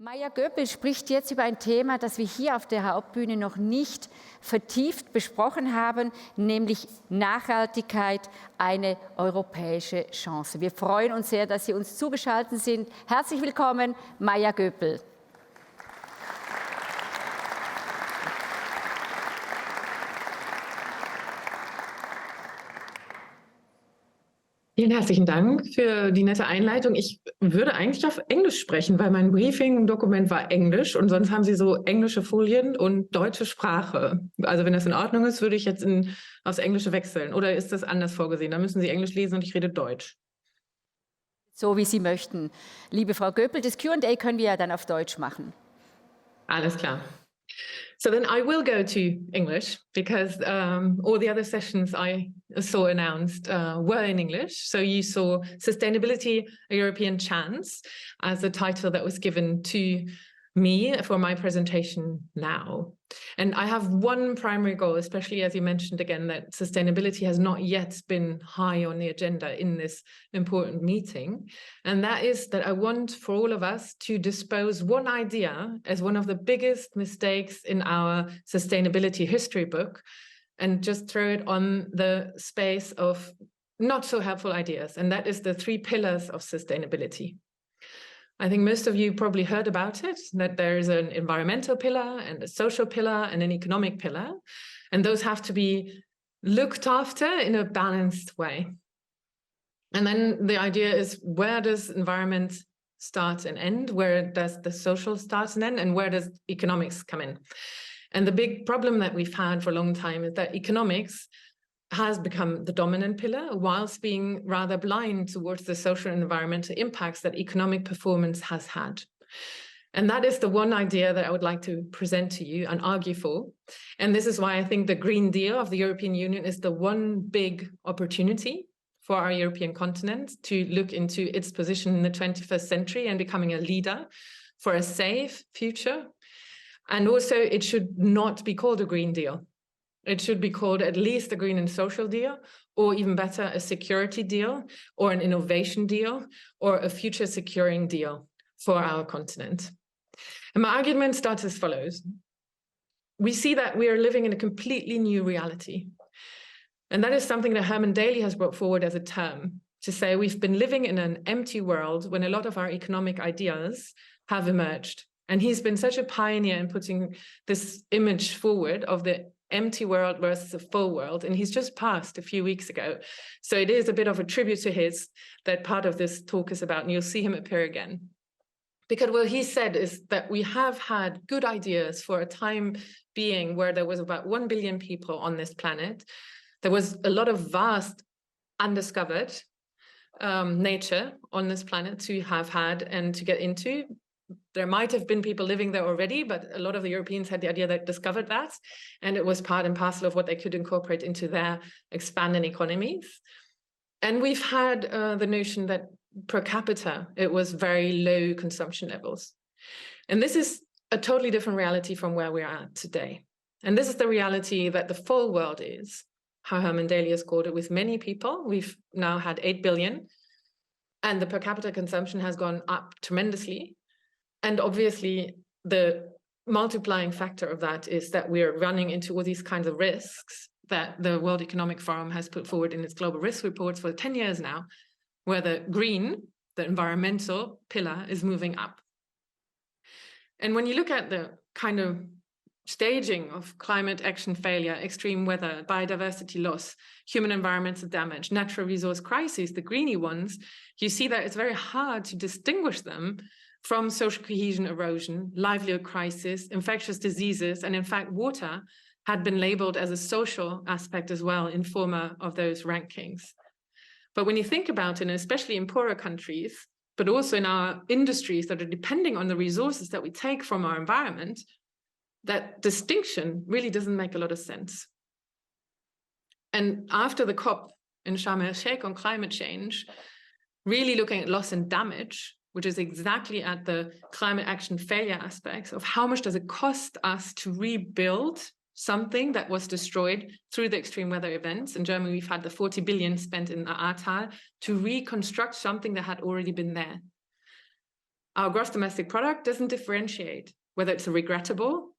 Maja Göpel spricht jetzt über ein Thema, das wir hier auf der Hauptbühne noch nicht vertieft besprochen haben, nämlich Nachhaltigkeit, eine europäische Chance. Wir freuen uns sehr, dass Sie uns zugeschaltet sind. Herzlich willkommen, Maja Göpel. Vielen herzlichen Dank für die nette Einleitung. Ich würde eigentlich auf Englisch sprechen, weil mein Briefing-Dokument war Englisch und sonst haben Sie so englische Folien und deutsche Sprache. Also wenn das in Ordnung ist, würde ich jetzt aufs Englische wechseln. Oder ist das anders vorgesehen? Da müssen Sie Englisch lesen und ich rede Deutsch. So wie Sie möchten. Liebe Frau Göpel, das Q&A können wir ja dann auf Deutsch machen. Alles klar. So then I will go to English because all the other sessions I saw announced were in English. So you saw Sustainability, a European Chance as a title that was given to me for my presentation now. And I have one primary goal, especially as you mentioned again, that sustainability has not yet been high on the agenda in this important meeting. And that is that I want for all of us to dispose one idea as one of the biggest mistakes in our sustainability history book and just throw it on the space of not so helpful ideas. And that is the 3 pillars of sustainability. I think most of you probably heard about it, that there is an environmental pillar and a social pillar and an economic pillar, and those have to be looked after in a balanced way. And then the idea is, where does environment start and end? Where does the social start and end? And where does economics come in? And the big problem that we've had for a long time is that economics has become the dominant pillar, whilst being rather blind towards the social and environmental impacts that economic performance has had. And that is the one idea that I would like to present to you and argue for. And this is why I think the Green Deal of the European Union is the one big opportunity for our European continent to look into its position in the 21st century and becoming a leader for a safe future. And also, it should not be called a Green Deal. It should be called at least a green and social deal, or even better, a security deal, or an innovation deal, or a future securing deal for our continent. And my argument starts as follows. We see that we are living in a completely new reality. And that is something that Herman Daly has brought forward as a term, to say we've been living in an empty world when a lot of our economic ideas have emerged. And he's been such a pioneer in putting this image forward of the empty world versus a full world, and he's just passed a few weeks ago. So it is a bit of a tribute to his that part of this talk is about, and you'll see him appear again. Because what he said is that we have had good ideas for a time being where there was about 1 billion people on this planet. There was a lot of vast undiscovered nature on this planet to have had and to get into. There might have been people living there already, but a lot of the Europeans had the idea that discovered that, and it was part and parcel of what they could incorporate into their expanding economies. And we've had the notion that per capita, it was very low consumption levels. And this is a totally different reality from where we're at today. And this is the reality that the full world is, how Herman Daly has called it, with many people. We've now had 8 billion, and the per capita consumption has gone up tremendously. And obviously, the multiplying factor of that is that we're running into all these kinds of risks that the World Economic Forum has put forward in its global risk reports for 10 years now, where the green, the environmental pillar, is moving up. And when you look at the kind of staging of climate action failure, extreme weather, biodiversity loss, human environmental damage, natural resource crises, the greeny ones, you see that it's very hard to distinguish them from social cohesion erosion, livelihood crisis, infectious diseases, and in fact, water had been labeled as a social aspect as well in former of those rankings. But when you think about it, and especially in poorer countries, but also in our industries that are depending on the resources that we take from our environment, that distinction really doesn't make a lot of sense. And after the COP in Sharm el-Sheikh on climate change, really looking at loss and damage, which is exactly at the climate action failure aspects of how much does it cost us to rebuild something that was destroyed through the extreme weather events. In Germany, we've had the 40 billion spent in the Ahrtal to reconstruct something that had already been there. our gross domestic product doesn't differentiate whether it's regrettable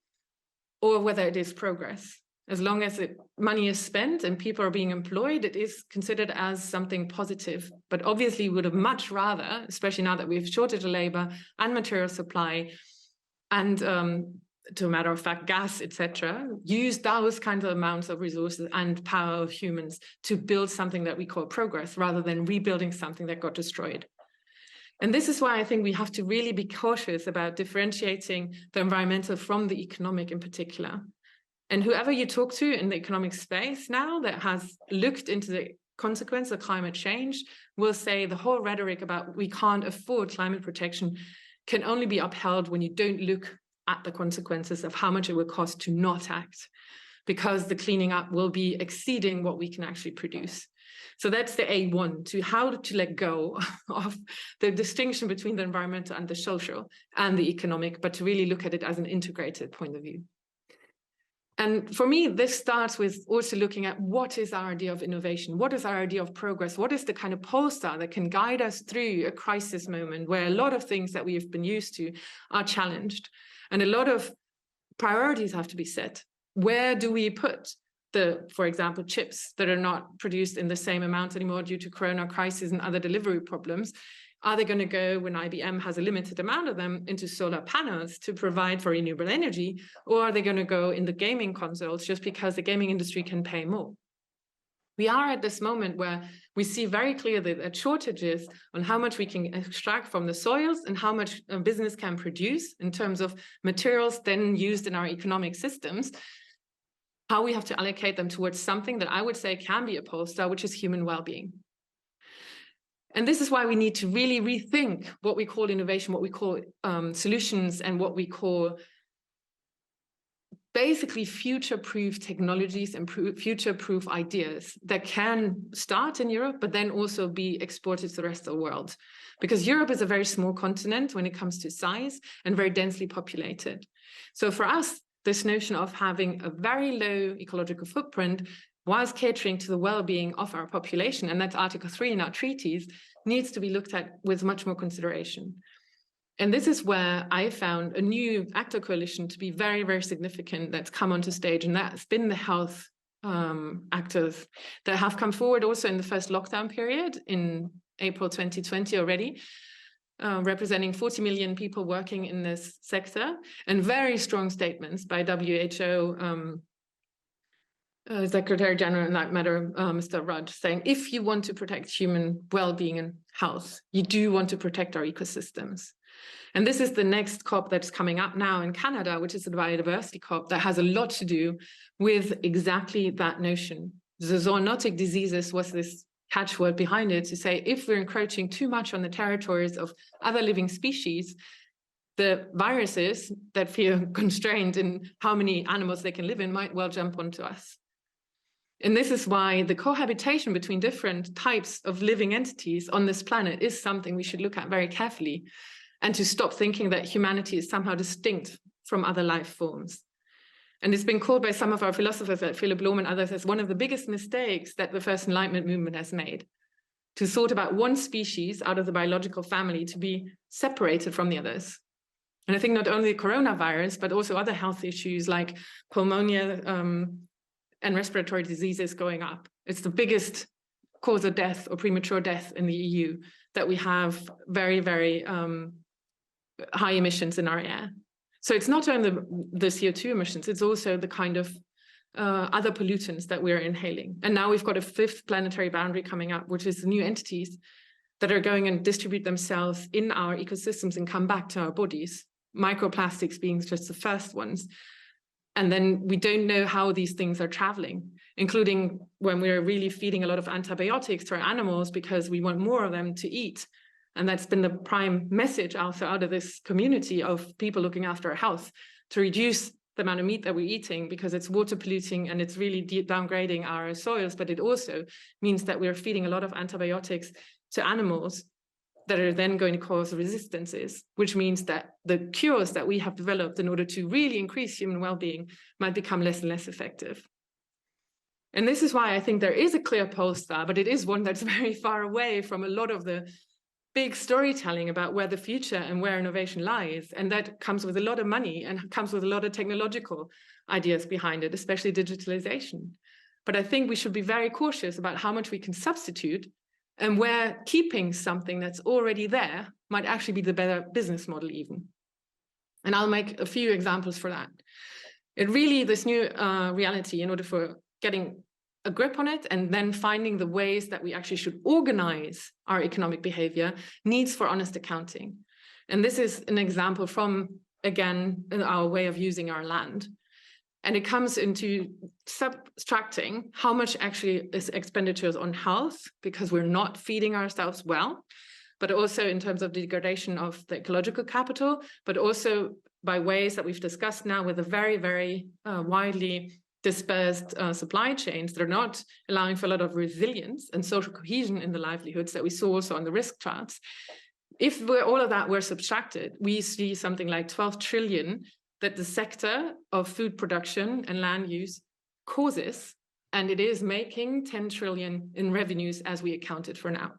or whether it is progress. As long as money is spent and people are being employed, it is considered as something positive. But obviously, we would have much rather, especially now that we have shortage of labor and material supply, and to a matter of fact, gas, etc., use those kinds of amounts of resources and power of humans to build something that we call progress, rather than rebuilding something that got destroyed. And this is why I think we have to really be cautious about differentiating the environmental from the economic in particular. And whoever you talk to in the economic space now that has looked into the consequence of climate change will say the whole rhetoric about we can't afford climate protection can only be upheld when you don't look at the consequences of how much it will cost to not act, because the cleaning up will be exceeding what we can actually produce. So that's the A1, to how to let go of the distinction between the environmental and the social and the economic, but to really look at it as an integrated point of view. And for me, this starts with also looking at what is our idea of innovation? What is our idea of progress? What is the kind of pole star that can guide us through a crisis moment where a lot of things that we have been used to are challenged and a lot of priorities have to be set? Where do we put for example, chips that are not produced in the same amount anymore due to corona crisis and other delivery problems? Are they going to go, when IBM has a limited amount of them, into solar panels to provide for renewable energy? Or are they going to go in the gaming consoles just because the gaming industry can pay more? We are at this moment where we see very clearly that shortages on how much we can extract from the soils and how much a business can produce in terms of materials then used in our economic systems, how we have to allocate them towards something that I would say can be a pole star, which is human well-being. And this is why we need to really rethink what we call innovation, what we call solutions, and what we call basically future-proof technologies and future-proof ideas that can start in Europe, but then also be exported to the rest of the world. Because Europe is a very small continent when it comes to size and very densely populated. So for us, this notion of having a very low ecological footprint whilst catering to the well-being of our population, and that's Article 3 in our treaties, needs to be looked at with much more consideration. And this is where I found a new actor coalition to be very, very significant that's come onto stage, and that's been the health actors that have come forward also in the first lockdown period in April 2020 already, representing 40 million people working in this sector, and very strong statements by WHO Secretary General in that matter, Mr. Rudd, saying if you want to protect human well-being and health, you do want to protect our ecosystems. And this is the next COP that's coming up now in Canada, which is the biodiversity COP, that has a lot to do with exactly that notion. The zoonotic diseases was this catchword behind it, to say if we're encroaching too much on the territories of other living species, the viruses that feel constrained in how many animals they can live in might well jump onto us. And this is why the cohabitation between different types of living entities on this planet is something we should look at very carefully, and to stop thinking that humanity is somehow distinct from other life forms. And it's been called by some of our philosophers, like Philip Bloom and others, as one of the biggest mistakes that the first Enlightenment movement has made, to sort about one species out of the biological family to be separated from the others. And I think not only coronavirus, but also other health issues like pneumonia and respiratory diseases going up. It's the biggest cause of death or premature death in the EU, that we have very, very high emissions in our air. So it's not only the CO2 emissions, it's also the kind of other pollutants that we're inhaling. And now we've got a fifth planetary boundary coming up, which is new entities that are going and distribute themselves in our ecosystems and come back to our bodies, microplastics being just the first ones. And then we don't know how these things are traveling, including when we're really feeding a lot of antibiotics to our animals because we want more of them to eat. And that's been the prime message also out of this community of people looking after our health, to reduce the amount of meat that we're eating because it's water polluting and it's really downgrading our soils. But it also means that we're feeding a lot of antibiotics to animals that are then going to cause resistances, which means that the cures that we have developed in order to really increase human well-being might become less and less effective. And this is why I think there is a clear pole star, but it is one that's very far away from a lot of the big storytelling about where the future and where innovation lies. And that comes with a lot of money and comes with a lot of technological ideas behind it, especially digitalization. But I think we should be very cautious about how much we can substitute and where keeping something that's already there might actually be the better business model even. And I'll make a few examples for that. This new reality, in order for getting a grip on it and then finding the ways that we actually should organize our economic behavior, needs for honest accounting. And this is an example from, again, our way of using our land. And it comes into subtracting how much actually is expenditures on health, because we're not feeding ourselves well, but also in terms of degradation of the ecological capital, but also by ways that we've discussed now with a very, very widely dispersed supply chains that are not allowing for a lot of resilience and social cohesion in the livelihoods that we saw also on the risk charts. If all of that were subtracted, we see something like 12 trillion that the sector of food production and land use causes, and it is making 10 trillion in revenues as we accounted for now.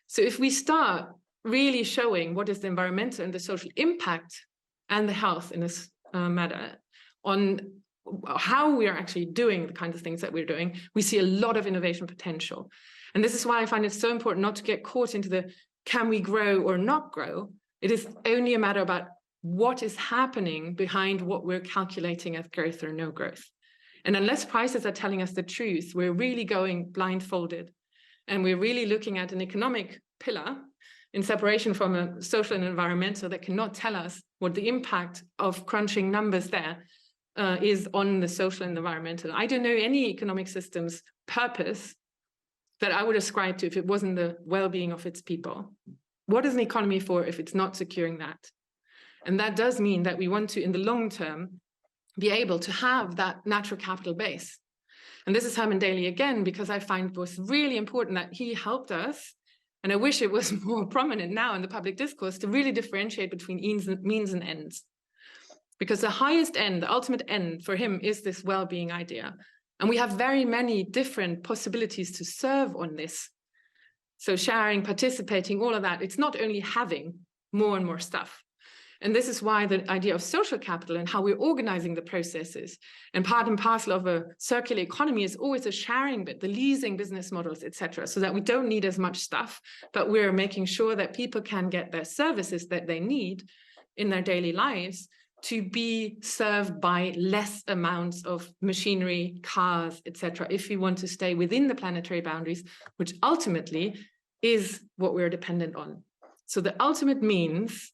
So if we start really showing what is the environmental and the social impact and the health in this matter on how we are actually doing the kinds of things that we're doing, we see a lot of innovation potential. And this is why I find it so important not to get caught into the can we grow or not grow. It is only a matter about what is happening behind what we're calculating as growth or no growth. And unless prices are telling us the truth, we're really going blindfolded. And we're really looking at an economic pillar in separation from a social and environmental that cannot tell us what the impact of crunching numbers there is on the social and environmental. I don't know any economic system's purpose that I would ascribe to if it wasn't the well-being of its people. What is an economy for if it's not securing that? And that does mean that we want to, in the long term, be able to have that natural capital base. And this is Herman Daly again, because I find it was really important that he helped us, and I wish it was more prominent now in the public discourse, to really differentiate between means and ends. Because the highest end, the ultimate end for him is this well-being idea. And we have very many different possibilities to serve on this. So sharing, participating, all of that, it's not only having more and more stuff. And this is why the idea of social capital and how we're organizing the processes and part and parcel of a circular economy is always a sharing bit, the leasing business models, etc., so that we don't need as much stuff, but we're making sure that people can get their services that they need in their daily lives to be served by less amounts of machinery, cars, etc., if we want to stay within the planetary boundaries, which ultimately is what we're dependent on. So the ultimate means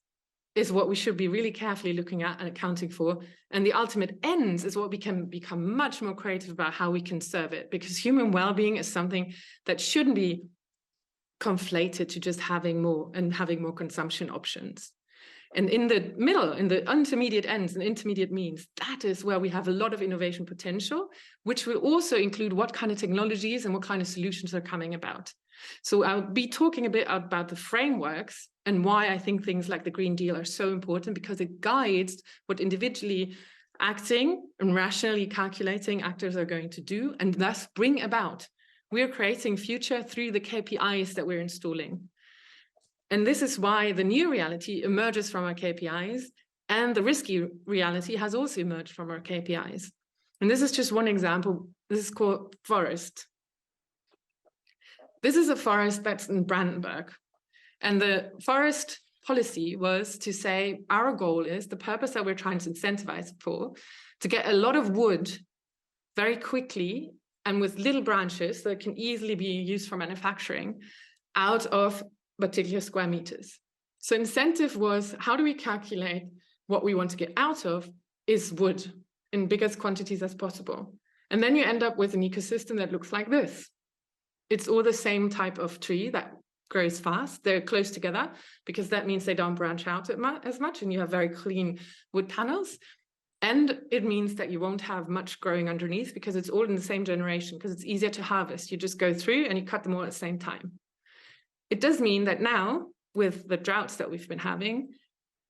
is what we should be really carefully looking at and accounting for. And the ultimate ends is what we can become much more creative about how we can serve it, because human well-being is something that shouldn't be conflated to just having more and having more consumption options. And in the middle, in the intermediate ends and intermediate means, that is where we have a lot of innovation potential, which will also include what kind of technologies and what kind of solutions are coming about. So I'll be talking a bit about the frameworks and why I think things like the Green Deal are so important, because it guides what individually acting and rationally calculating actors are going to do and thus bring about. We're creating future through the KPIs that we're installing. And this is why the new reality emerges from our KPIs, and the risky reality has also emerged from our KPIs. And this is just one example. This is called forest. This is a forest that's in Brandenburg. And the forest policy was to say, our goal is, the purpose that we're trying to incentivize for, to get a lot of wood very quickly and with little branches that can easily be used for manufacturing out of particular square meters. So incentive was, how do we calculate what we want to get out of is wood in biggest quantities as possible. And then you end up with an ecosystem that looks like this. It's all the same type of tree that grows fast. They're close together because that means they don't branch out as much, and you have very clean wood panels. And it means that you won't have much growing underneath because it's all in the same generation, because it's easier to harvest. You just go through and you cut them all at the same time. It does mean that now, with the droughts that we've been having,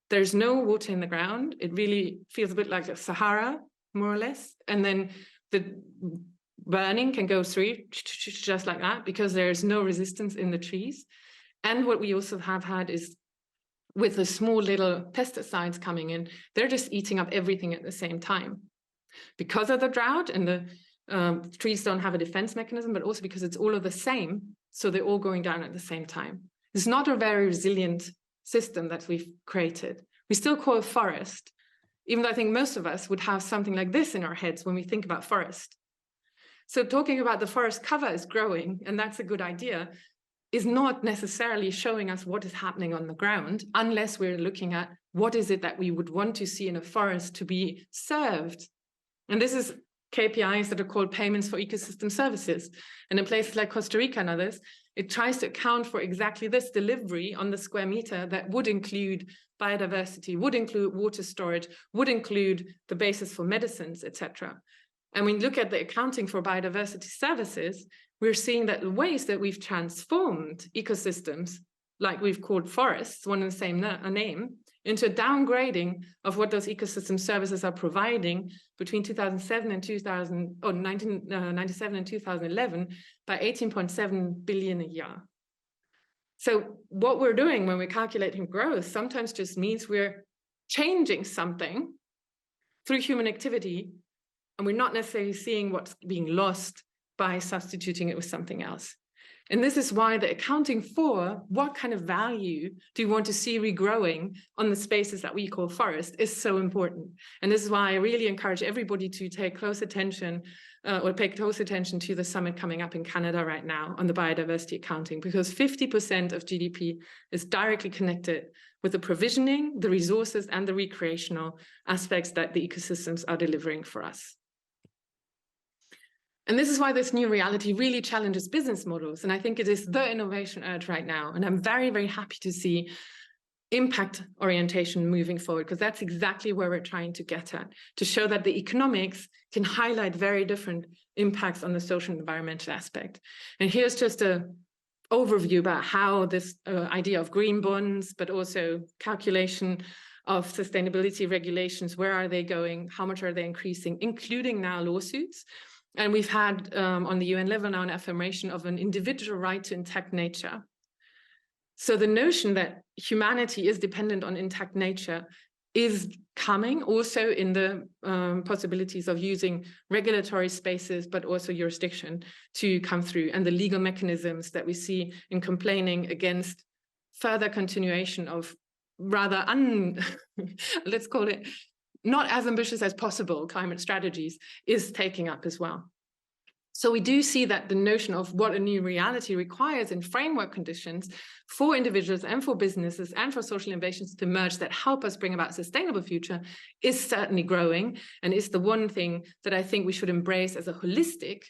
there's no water in the ground. It really feels a bit like the Sahara, more or less. And then the burning can go through just like that because there is no resistance in the trees. And what we also have had is with the small little pesticides coming in, they're just eating up everything at the same time. Because of the drought and the trees don't have a defense mechanism, but also because it's all of the same, so they're all going down at the same time. It's not a very resilient system that we've created. We still call it forest, even though I think most of us would have something like this in our heads when we think about forest. So talking about the forest cover is growing, and that's a good idea, is not necessarily showing us what is happening on the ground, unless we're looking at what is it that we would want to see in a forest to be served. And this is KPIs that are called payments for ecosystem services. And in places like Costa Rica and others, it tries to account for exactly this delivery on the square meter that would include biodiversity, would include water storage, would include the basis for medicines, etc. And when we look at the accounting for biodiversity services, we're seeing that the ways that we've transformed ecosystems, like we've called forests, one and the same name, into a downgrading of what those ecosystem services are providing between 2007 and 1997 and 2011 by 18.7 billion a year. So what we're doing when we're calculating growth sometimes just means we're changing something through human activity, and we're not necessarily seeing what's being lost by substituting it with something else. And this is why the accounting for what kind of value do you want to see regrowing on the spaces that we call forest is so important. And this is why I really encourage everybody to take close attention or pay close attention to the summit coming up in Canada right now on the biodiversity accounting, because 50% of GDP is directly connected with the provisioning, the resources, and the recreational aspects that the ecosystems are delivering for us. And this is why this new reality really challenges business models. And I think it is the innovation urge right now. And I'm very, very happy to see impact orientation moving forward, because that's exactly where we're trying to get at, to show that the economics can highlight very different impacts on the social and environmental aspect. And here's just an overview about how this idea of green bonds, but also calculation of sustainability regulations, where are they going, how much are they increasing, including now lawsuits. And we've had on the UN level now an affirmation of an individual right to intact nature. So the notion that humanity is dependent on intact nature is coming also in the possibilities of using regulatory spaces, but also jurisdiction to come through, and the legal mechanisms that we see in complaining against further continuation of rather let's call it not as ambitious as possible climate strategies is taking up as well. So we do see that the notion of what a new reality requires in framework conditions for individuals and for businesses and for social innovations to emerge that help us bring about a sustainable future is certainly growing, and is the one thing that I think we should embrace as a holistic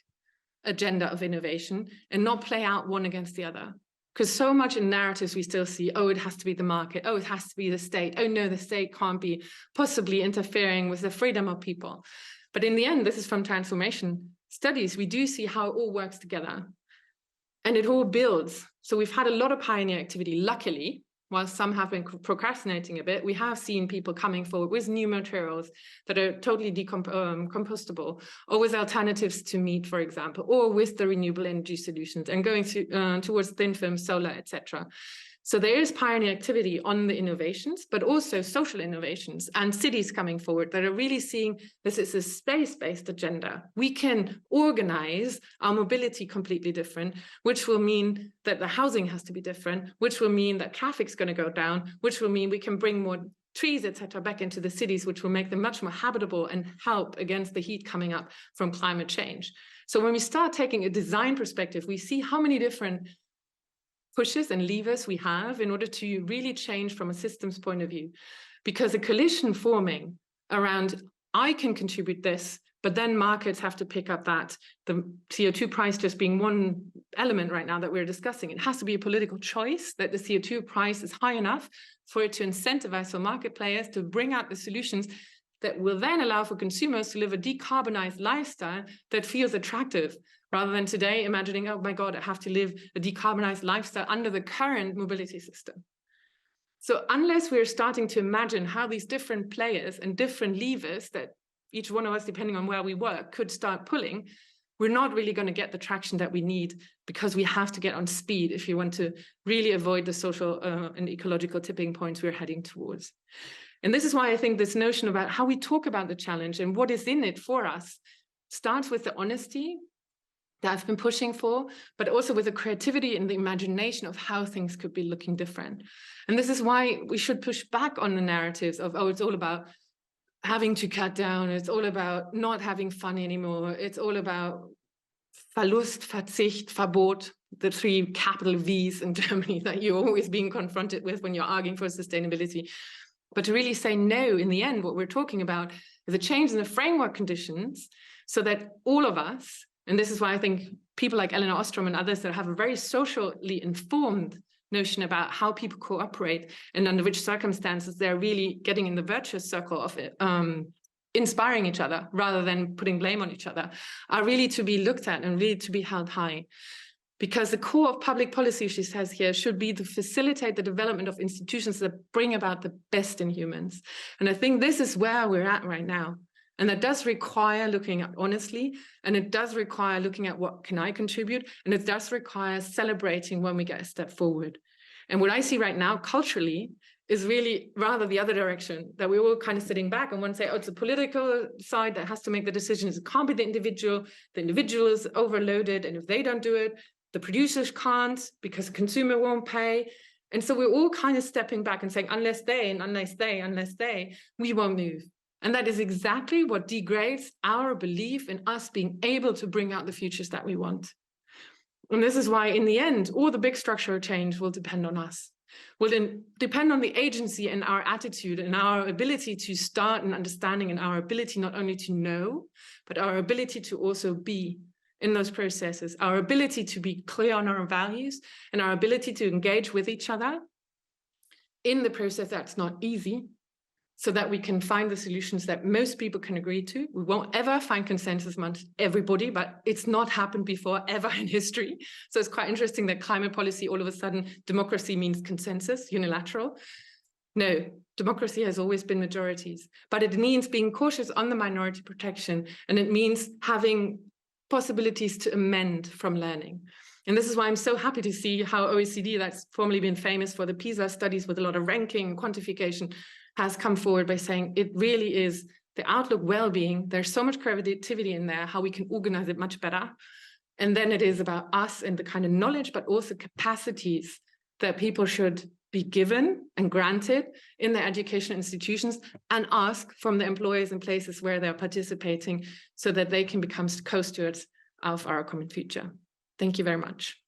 agenda of innovation and not play out one against the other. Because so much in narratives we still see, oh, it has to be the market, oh, it has to be the state, oh no, the state can't be possibly interfering with the freedom of people. But in the end, this is from transformation studies, we do see how it all works together and it all builds. So we've had a lot of pioneer activity, luckily, while some have been procrastinating a bit. We have seen people coming forward with new materials that are totally compostable, or with alternatives to meat, for example, or with the renewable energy solutions and going towards thin film, solar, etc. So there is pioneer activity on the innovations, but also social innovations and cities coming forward that are really seeing this is a space-based agenda. We can organize our mobility completely different, which will mean that the housing has to be different, which will mean that traffic's going to go down, which will mean we can bring more trees, etc., back into the cities, which will make them much more habitable and help against the heat coming up from climate change. So when we start taking a design perspective, we see how many different pushes and levers we have in order to really change from a systems point of view. Because a collision forming around, I can contribute this, but then markets have to pick up that, the CO2 price just being one element right now that we're discussing. It has to be a political choice that the CO2 price is high enough for it to incentivize for market players to bring out the solutions that will then allow for consumers to live a decarbonized lifestyle that feels attractive, rather than today imagining, oh my God, I have to live a decarbonized lifestyle under the current mobility system. So unless we're starting to imagine how these different players and different levers that each one of us, depending on where we work, could start pulling, we're not really going to get the traction that we need, because we have to get on speed if you want to really avoid the social and ecological tipping points we're heading towards. And this is why I think this notion about how we talk about the challenge and what is in it for us starts with the honesty that I've been pushing for, but also with the creativity and the imagination of how things could be looking different. And this is why we should push back on the narratives of, oh, it's all about having to cut down, it's all about not having fun anymore, it's all about Verlust, Verzicht, Verbot, the 3 capital V's in Germany that you're always being confronted with when you're arguing for sustainability. But to really say no, in the end, what we're talking about is a change in the framework conditions so that all of us, and this is why I think people like Elinor Ostrom and others that have a very socially informed notion about how people cooperate and under which circumstances they're really getting in the virtuous circle of it, inspiring each other rather than putting blame on each other, are really to be looked at and really to be held high. Because the core of public policy, she says here, should be to facilitate the development of institutions that bring about the best in humans. And I think this is where we're at right now. And that does require looking at honestly, and it does require looking at what can I contribute, and it does require celebrating when we get a step forward. And what I see right now culturally is really rather the other direction, that we're all kind of sitting back and want to say, oh, it's the political side that has to make the decisions. It can't be the individual is overloaded, and if they don't do it, the producers can't because the consumer won't pay. And so we're all kind of stepping back and saying, unless they, we won't move. And that is exactly what degrades our belief in us being able to bring out the futures that we want. And this is why, in the end, all the big structural change will depend on us. Will then depend on the agency and our attitude and our ability to start an understanding, and our ability not only to know, but our ability to also be in those processes, our ability to be clear on our values, and our ability to engage with each other in the process that's not easy, so that we can find the solutions that most people can agree to. We won't ever find consensus amongst everybody, but it's not happened before ever in history. So it's quite interesting that climate policy, all of a sudden, democracy means consensus, unilateral. No, democracy has always been majorities, but it means being cautious on the minority protection, and it means having possibilities to amend from learning. And this is why I'm so happy to see how OECD, that's formerly been famous for the PISA studies with a lot of ranking and quantification, has come forward by saying it really is the outlook well-being. There's so much creativity in there, how we can organize it much better. And then it is about us and the kind of knowledge, but also capacities that people should be given and granted in their education institutions, and ask from the employers and places where they're participating, so that they can become co-stewards of our common future. Thank you very much.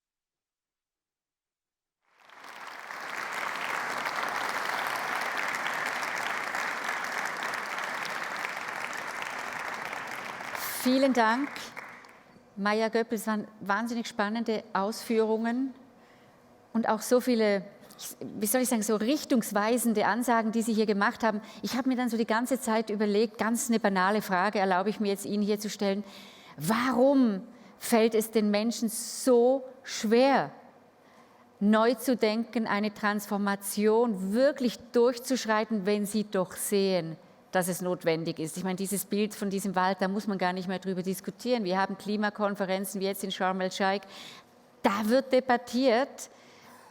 Vielen Dank, Maja Göpel. Es waren wahnsinnig spannende Ausführungen und auch so viele, wie soll ich sagen, so richtungsweisende Ansagen, die Sie hier gemacht haben. Ich habe mir dann so die ganze Zeit überlegt, ganz eine banale Frage erlaube ich mir jetzt Ihnen hier zu stellen. Warum fällt es den Menschen so schwer, neu zu denken, eine Transformation wirklich durchzuschreiten, wenn sie doch sehen, dass es notwendig ist? Ich meine, dieses Bild von diesem Wald, da muss man gar nicht mehr drüber diskutieren. Wir haben Klimakonferenzen wie jetzt in Sharm el-Sheikh, da wird debattiert,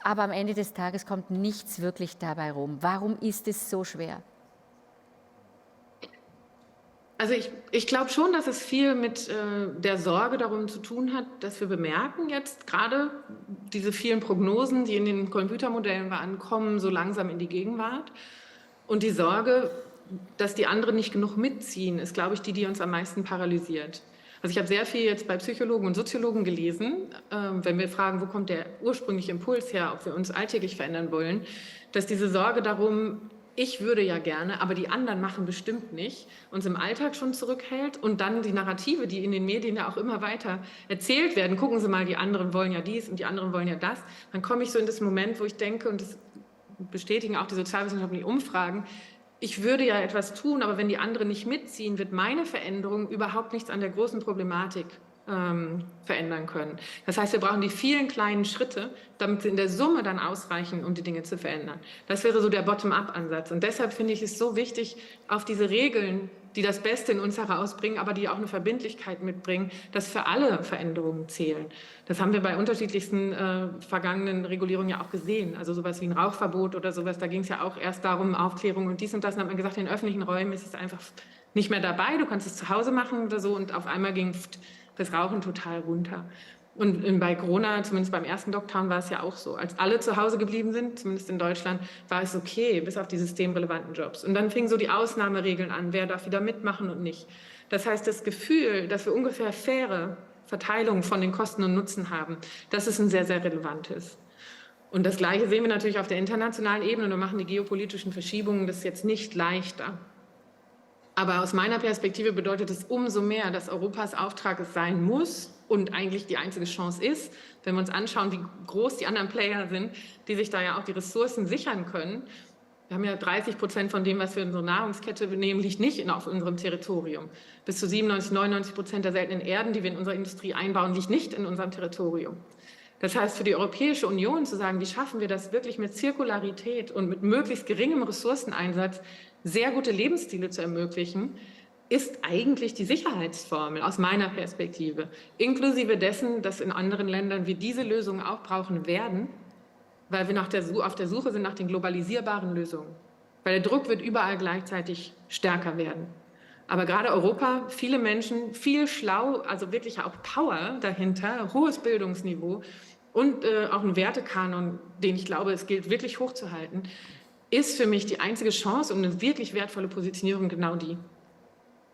aber am Ende des Tages kommt nichts wirklich dabei rum. Warum ist es so schwer? Also ich glaube schon, dass es viel mit der Sorge darum zu tun hat, dass wir bemerken jetzt gerade diese vielen Prognosen, die in den Computermodellen waren, kommen so langsam in die Gegenwart. Und die Sorge, dass die anderen nicht genug mitziehen, ist, glaube ich, die uns am meisten paralysiert. Also ich habe sehr viel jetzt bei Psychologen und Soziologen gelesen, wenn wir fragen, wo kommt der ursprüngliche Impuls her, ob wir uns alltäglich verändern wollen, dass diese Sorge darum, ich würde ja gerne, aber die anderen machen bestimmt nicht, uns im Alltag schon zurückhält, und dann die Narrative, die in den Medien ja auch immer weiter erzählt werden. Gucken Sie mal, die anderen wollen ja dies und die anderen wollen ja das. Dann komme ich so in das Moment, wo ich denke, und das bestätigen auch die sozialwissenschaftlichen Umfragen, ich würde ja etwas tun, aber wenn die anderen nicht mitziehen, wird meine Veränderung überhaupt nichts an der großen Problematik verändern können. Das heißt, wir brauchen die vielen kleinen Schritte, damit sie in der Summe dann ausreichen, um die Dinge zu verändern. Das wäre so der Bottom-up-Ansatz. Und deshalb finde ich es so wichtig, auf diese Regeln, die das Beste in uns herausbringen, aber die auch eine Verbindlichkeit mitbringen, dass für alle Veränderungen zählen. Das haben wir bei unterschiedlichsten vergangenen Regulierungen ja auch gesehen. Also sowas wie ein Rauchverbot oder sowas, da ging es ja auch erst darum, Aufklärung und dies und das. Und dann hat man gesagt, in den öffentlichen Räumen ist es einfach nicht mehr dabei. Du kannst es zu Hause machen oder so. Und auf einmal ging das Rauchen total runter. Und bei Corona, zumindest beim ersten Lockdown, war es ja auch so. Als alle zu Hause geblieben sind, zumindest in Deutschland, war es okay, bis auf die systemrelevanten Jobs. Und dann fingen so die Ausnahmeregeln an, wer darf wieder mitmachen und nicht. Das heißt, das Gefühl, dass wir ungefähr faire Verteilung von den Kosten und Nutzen haben, das ist ein sehr, sehr relevantes. Und das Gleiche sehen wir natürlich auf der internationalen Ebene. Und da machen die geopolitischen Verschiebungen das jetzt nicht leichter. Aber aus meiner Perspektive bedeutet es umso mehr, dass Europas Auftrag es sein muss und eigentlich die einzige Chance ist, wenn wir uns anschauen, wie groß die anderen Player sind, die sich da ja auch die Ressourcen sichern können. Wir haben ja 30% von dem, was wir in unserer Nahrungskette nehmen, liegt nicht auf unserem Territorium. Bis zu 97–99% der seltenen Erden, die wir in unserer Industrie einbauen, liegt nicht in unserem Territorium. Das heißt, für die Europäische Union zu sagen, wie schaffen wir das wirklich mit Zirkularität und mit möglichst geringem Ressourceneinsatz, sehr gute Lebensstile zu ermöglichen, ist eigentlich die Sicherheitsformel aus meiner Perspektive. Inklusive dessen, dass in anderen Ländern wir diese Lösungen auch brauchen werden, weil wir auf der Suche sind nach den globalisierbaren Lösungen. Weil der Druck wird überall gleichzeitig stärker werden. Aber gerade Europa, viele Menschen, viel schlau, also wirklich auch Power dahinter, hohes Bildungsniveau und auch ein Wertekanon, den ich glaube, es gilt wirklich hochzuhalten, ist für mich die einzige Chance um eine wirklich wertvolle Positionierung genau die.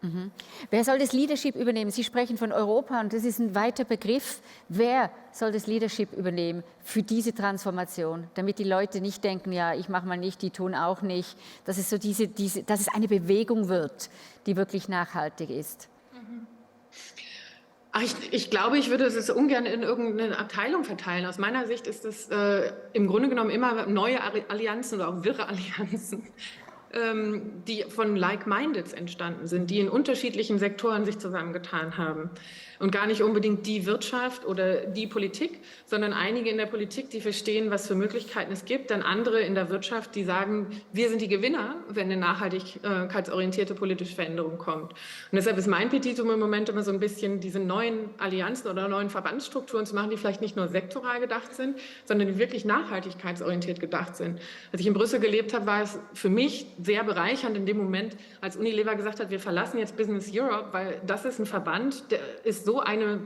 Mhm. Wer soll das Leadership übernehmen? Sie sprechen von Europa und das ist ein weiter Begriff. Wer soll das Leadership übernehmen für diese Transformation, damit die Leute nicht denken, ja, ich mache mal nicht, die tun auch nicht, dass es so dass es eine Bewegung wird, die wirklich nachhaltig ist? Mhm. Ich glaube, ich würde es ungern in irgendeine Abteilung verteilen. Aus meiner Sicht ist es im Grunde genommen immer neue Allianzen oder auch wirre Allianzen, die von Like-Mindeds entstanden sind, die in unterschiedlichen Sektoren sich zusammengetan haben. Und gar nicht unbedingt die Wirtschaft oder die Politik, sondern einige in der Politik, die verstehen, was für Möglichkeiten es gibt, dann andere in der Wirtschaft, die sagen, wir sind die Gewinner, wenn eine nachhaltigkeitsorientierte politische Veränderung kommt. Und deshalb ist mein Petitum im Moment immer so ein bisschen, diese neuen Allianzen oder neuen Verbandsstrukturen zu machen, die vielleicht nicht nur sektoral gedacht sind, sondern die wirklich nachhaltigkeitsorientiert gedacht sind. Als ich in Brüssel gelebt habe, war es für mich sehr bereichernd in dem Moment, als Unilever gesagt hat, wir verlassen jetzt Business Europe, weil das ist ein Verband, der ist so eine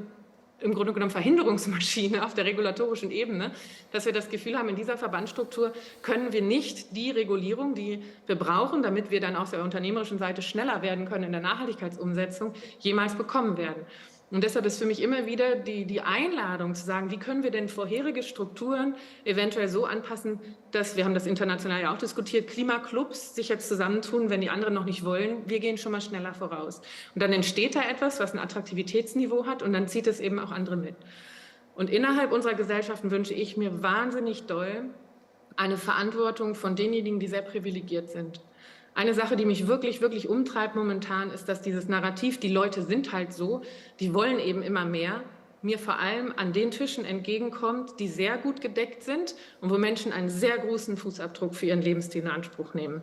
im Grunde genommen Verhinderungsmaschine auf der regulatorischen Ebene, dass wir das Gefühl haben, in dieser Verbandsstruktur können wir nicht die Regulierung, die wir brauchen, damit wir dann auf der unternehmerischen Seite schneller werden können in der Nachhaltigkeitsumsetzung, jemals bekommen werden. Und deshalb ist für mich immer wieder die Einladung zu sagen, wie können wir denn vorherige Strukturen eventuell so anpassen, dass, wir haben das international ja auch diskutiert, Klimaclubs sich jetzt zusammentun, wenn die anderen noch nicht wollen, wir gehen schon mal schneller voraus. Und dann entsteht da etwas, was ein Attraktivitätsniveau hat und dann zieht es eben auch andere mit. Und innerhalb unserer Gesellschaften wünsche ich mir wahnsinnig doll eine Verantwortung von denjenigen, die sehr privilegiert sind. Eine Sache, die mich wirklich, wirklich umtreibt momentan, ist, dass dieses Narrativ, die Leute sind halt so, die wollen eben immer mehr, mir vor allem an den Tischen entgegenkommt, die sehr gut gedeckt sind und wo Menschen einen sehr großen Fußabdruck für ihren Lebensstil in Anspruch nehmen.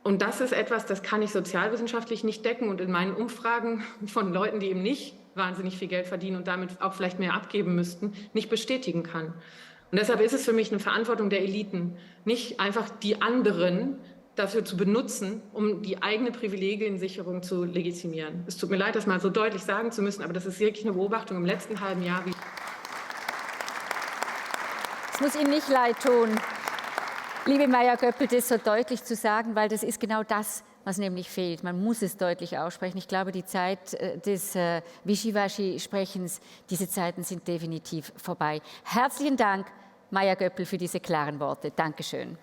Und das ist etwas, das kann ich sozialwissenschaftlich nicht decken und in meinen Umfragen von Leuten, die eben nicht wahnsinnig viel Geld verdienen und damit auch vielleicht mehr abgeben müssten, nicht bestätigen kann. Und deshalb ist es für mich eine Verantwortung der Eliten, nicht einfach die anderen dafür zu benutzen, um die eigene Privilegiensicherung zu legitimieren. Es tut mir leid, das mal so deutlich sagen zu müssen, aber das ist wirklich eine Beobachtung im letzten halben Jahr. Es muss Ihnen nicht leid tun, liebe Maja Göpel, das so deutlich zu sagen, weil das ist genau das, was nämlich fehlt. Man muss es deutlich aussprechen. Ich glaube, die Zeit des Wischiwaschi-Sprechens, diese Zeiten sind definitiv vorbei. Herzlichen Dank, Maja Göpel, für diese klaren Worte. Dankeschön.